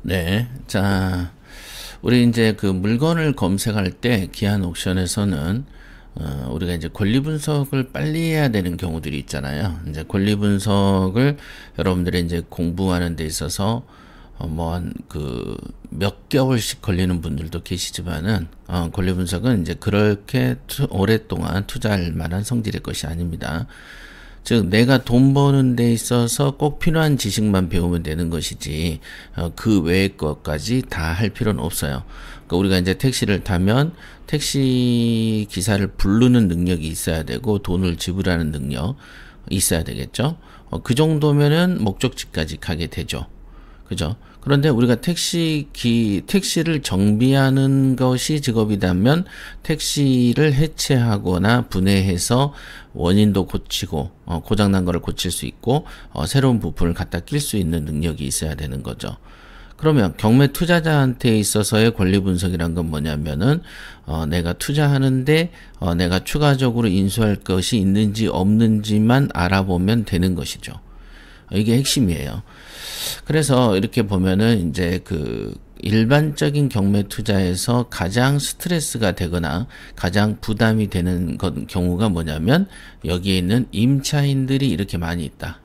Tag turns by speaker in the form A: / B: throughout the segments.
A: 네. 자, 우리 이제 그 물건을 검색할 때 기한 옥션에서는 우리가 이제 권리 분석을 빨리 해야 되는 경우들이 있잖아요. 이제 권리 분석을 여러분들이 이제 공부하는 데 있어서 뭐 한 그 몇 개월씩 걸리는 분들도 계시지만은 권리 분석은 이제 그렇게 오랫동안 투자할 만한 성질의 것이 아닙니다. 즉 내가 돈 버는 데 있어서 꼭 필요한 지식만 배우면 되는 것이지 그 외의 것까지 다 할 필요는 없어요. 그러니까 우리가 이제 택시를 타면 택시 기사를 부르는 능력이 있어야 되고 돈을 지불하는 능력 있어야 되겠죠. 그 정도면은 목적지까지 가게 되죠. 그죠? 그런데 우리가 택시를 정비하는 것이 직업이라면 택시를 해체하거나 분해해서 원인도 고치고, 고장난 거를 고칠 수 있고, 새로운 부품을 갖다 낄 수 있는 능력이 있어야 되는 거죠. 그러면 경매 투자자한테 있어서의 권리 분석이란 건 뭐냐면은, 내가 투자하는데, 내가 추가적으로 인수할 것이 있는지 없는지만 알아보면 되는 것이죠. 이게 핵심이에요. 그래서 이렇게 보면은 이제 그 일반적인 경매 투자에서 가장 스트레스가 되거나 가장 부담이 되는 경우가 뭐냐면 여기에 있는 임차인들이 이렇게 많이 있다.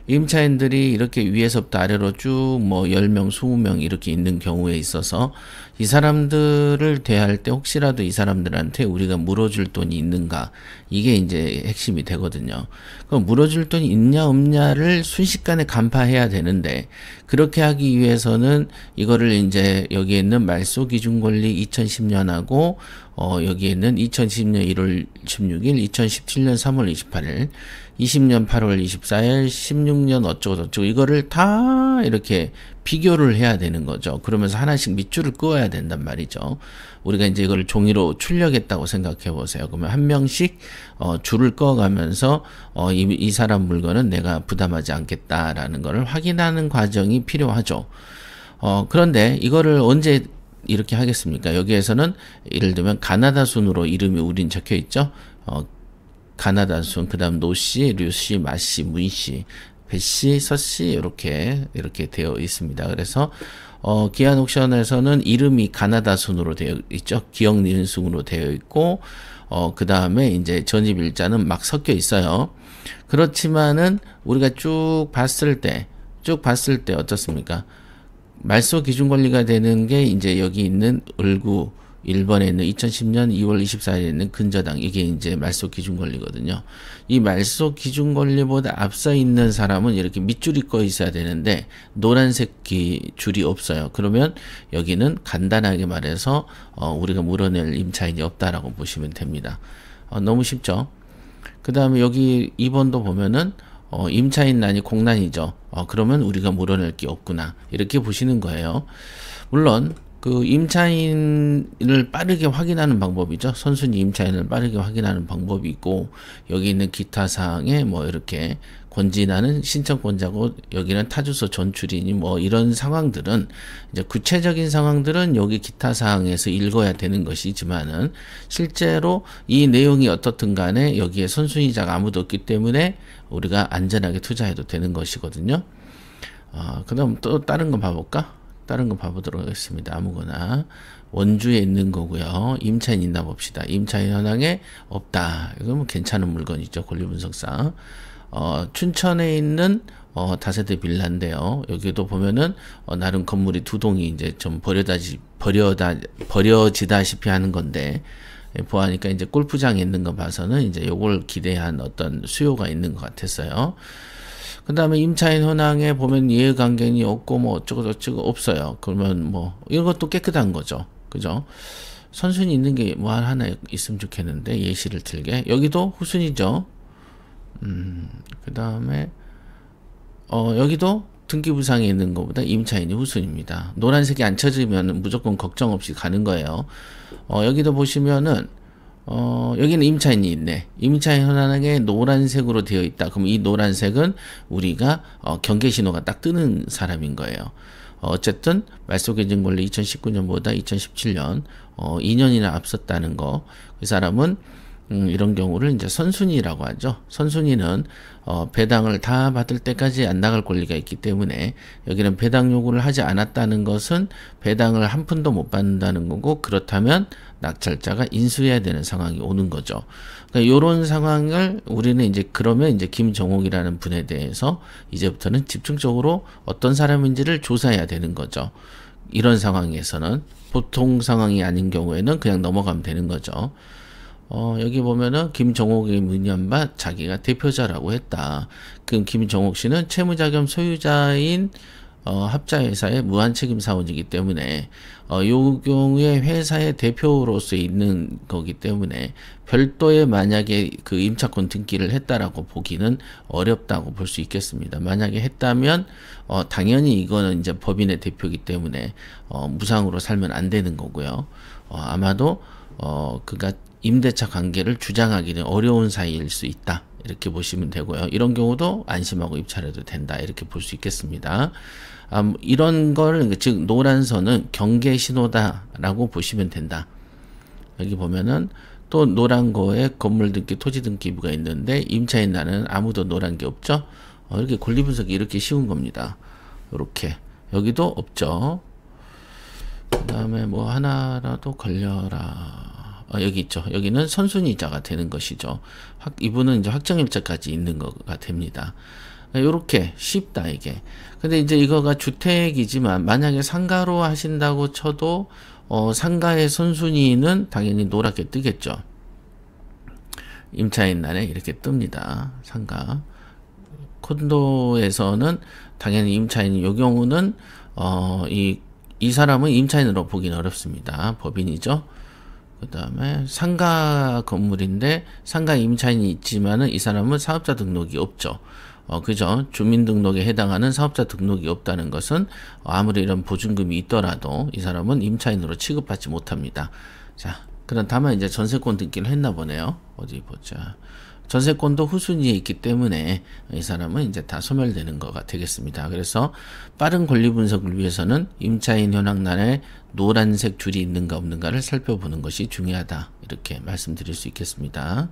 A: 임차인들이 이렇게 위에서부터 아래로 쭉 뭐 10명, 20명 이렇게 있는 경우에 있어서 이 사람들을 대할 때 혹시라도 이 사람들한테 우리가 물어줄 돈이 있는가 이게 이제 핵심이 되거든요. 그럼 물어줄 돈이 있냐 없냐를 순식간에 간파해야 되는데 그렇게 하기 위해서는 이거를 이제 여기에 있는 말소 기준 권리 2010년하고 여기에 있는 2010년 1월 16일, 2017년 3월 28일, 20년 8월 24일, 16년 어쩌고저쩌고 이거를 다 이렇게 비교를 해야 되는 거죠. 그러면서 하나씩 밑줄을 그어야 된단 말이죠. 우리가 이제 이걸 종이로 출력했다고 생각해 보세요. 그러면 한 명씩 줄을 그어가면서 이 사람 물건은 내가 부담하지 않겠다라는 것을 확인하는 과정이 필요하죠. 그런데 이거를 언제 이렇게 하겠습니까? 여기에서는 예를 들면 가나다 순으로 이름이 우린 적혀 있죠. 가나다 순, 그 다음 노씨, 류씨, 마씨, 문씨, 배씨, 서씨 이렇게 되어 있습니다. 그래서 기한 옥션에서는 이름이 가나다 순으로 되어 있죠. 기억 니은 순으로 되어 있고 그 다음에 이제 전입 일자는 막 섞여 있어요. 그렇지만은 우리가 쭉 봤을 때 어떻습니까? 말소 기준 권리가 되는 게 이제 여기 있는 을구 1번에 있는 2010년 2월 24일에 있는 근저당 이게 이제 말소 기준 권리거든요. 이 말소 기준 권리보다 앞서 있는 사람은 이렇게 밑줄이 꺼 있어야 되는데 노란색 줄이 없어요. 그러면 여기는 간단하게 말해서 우리가 물어낼 임차인이 없다라고 보시면 됩니다. 너무 쉽죠? 그 다음에 여기 2번도 보면은 임차인란이 공란이죠. 그러면 우리가 물어낼 게 없구나. 이렇게 보시는 거예요. 물론 그 임차인을 빠르게 확인하는 방법이죠. 선순위 임차인을 빠르게 확인하는 방법이 있고 여기 있는 기타 사항에 뭐 이렇게 권진하는 신청권자고 여기는 타주소 전출이니 뭐 이런 상황들은 이제 구체적인 상황들은 여기 기타 사항에서 읽어야 되는 것이지만은 실제로 이 내용이 어떻든 간에 여기에 선순위자가 아무도 없기 때문에 우리가 안전하게 투자해도 되는 것이거든요. 그 다음 또 다른 거 봐볼까? 다른 거 봐보도록 하겠습니다. 아무거나 원주에 있는 거고요. 임차인 있나 봅시다. 임차인 현황에 없다. 이건 뭐 괜찮은 물건이죠. 권리분석상. 춘천에 있는 다세대 빌라인데요. 여기도 보면은 나름 건물이 두 동이 이제 좀 버려지다시피 하는 건데 보아하니까 이제 골프장에 있는 거 봐서는 이제 요걸 기대한 어떤 수요가 있는 것 같았어요. 그 다음에 임차인 현황에 보면 이해관계인이 없고 뭐 어쩌고저쩌고 없어요. 그러면 뭐 이런 것도 깨끗한 거죠. 그죠? 선순위 있는 게 뭐 하나 있으면 좋겠는데 예시를 들게 여기도 후순위죠. 그 다음에 여기도 등기부상에 있는 것보다 임차인이 후순입니다. 노란색이 안 쳐지면 무조건 걱정 없이 가는 거예요. 여기도 보시면은 여기는 임차인이 있네. 임차인 현황에 노란색으로 되어 있다. 그럼 이 노란색은 우리가 경계 신호가 딱 뜨는 사람인 거예요. 어쨌든 말소 기준 권리 2019년보다 2017년 2년이나 앞섰다는 거. 그 사람은 이런 경우를 이제 선순위라고 하죠. 선순위는 배당을 다 받을 때까지 안 나갈 권리가 있기 때문에 여기는 배당 요구를 하지 않았다는 것은 배당을 한 푼도 못 받는다는 거고, 그렇다면 낙찰자가 인수해야 되는 상황이 오는 거죠. 그러니까 이런 상황을 우리는 이제 그러면 이제 김정옥이라는 분에 대해서 이제부터는 집중적으로 어떤 사람인지를 조사해야 되는 거죠. 이런 상황에서는 보통 상황이 아닌 경우에는 그냥 넘어가면 되는 거죠. 여기 보면은 김정옥이 문의한 바 자기가 대표자라고 했다. 그럼 김정옥 씨는 채무자 겸 소유자인 합자회사의 무한책임 사원이기 때문에 요 경우에 회사의 대표로서 있는 거기 때문에 별도의 만약에 그 임차권 등기를 했다라고 보기는 어렵다고 볼 수 있겠습니다. 만약에 했다면 당연히 이거는 이제 법인의 대표이기 때문에 무상으로 살면 안 되는 거고요. 아마도 그가 임대차 관계를 주장하기는 어려운 사이일 수 있다, 이렇게 보시면 되고요. 이런 경우도 안심하고 입찰해도 된다, 이렇게 볼 수 있겠습니다. 이런 걸, 즉 노란 선은 경계 신호다라고 보시면 된다. 여기 보면은 또 노란 거에 건물 등기, 토지 등기부가 있는데 임차인 나는 아무도 노란 게 없죠. 이렇게 권리 분석이 이렇게 쉬운 겁니다. 이렇게 여기도 없죠. 그 다음에 뭐 하나라도 걸려라. 여기 있죠. 여기는 선순위자가 되는 것이죠. 이분은 이제 확정일자까지 있는 거가 됩니다. 요렇게 쉽다, 이게. 근데 이제 이거가 주택이지만 만약에 상가로 하신다고 쳐도 상가의 선순위는 당연히 노랗게 뜨겠죠. 임차인 난에 이렇게 뜹니다. 상가. 콘도에서는 당연히 임차인, 요 경우는 이 사람은 임차인으로 보기는 어렵습니다. 법인이죠. 그 다음에 상가 건물인데 상가 임차인이 있지만은 이 사람은 사업자 등록이 없죠. 그죠? 주민등록에 해당하는 사업자 등록이 없다는 것은 아무리 이런 보증금이 있더라도 이 사람은 임차인으로 취급받지 못합니다. 자, 그럼 다만 이제 전세권 등기를 했나 보네요. 어디 보자. 전세권도 후순위에 있기 때문에 이 사람은 이제 다 소멸되는 거가 되겠습니다. 그래서 빠른 권리 분석을 위해서는 임차인 현황란에 노란색 줄이 있는가 없는가를 살펴보는 것이 중요하다, 이렇게 말씀드릴 수 있겠습니다.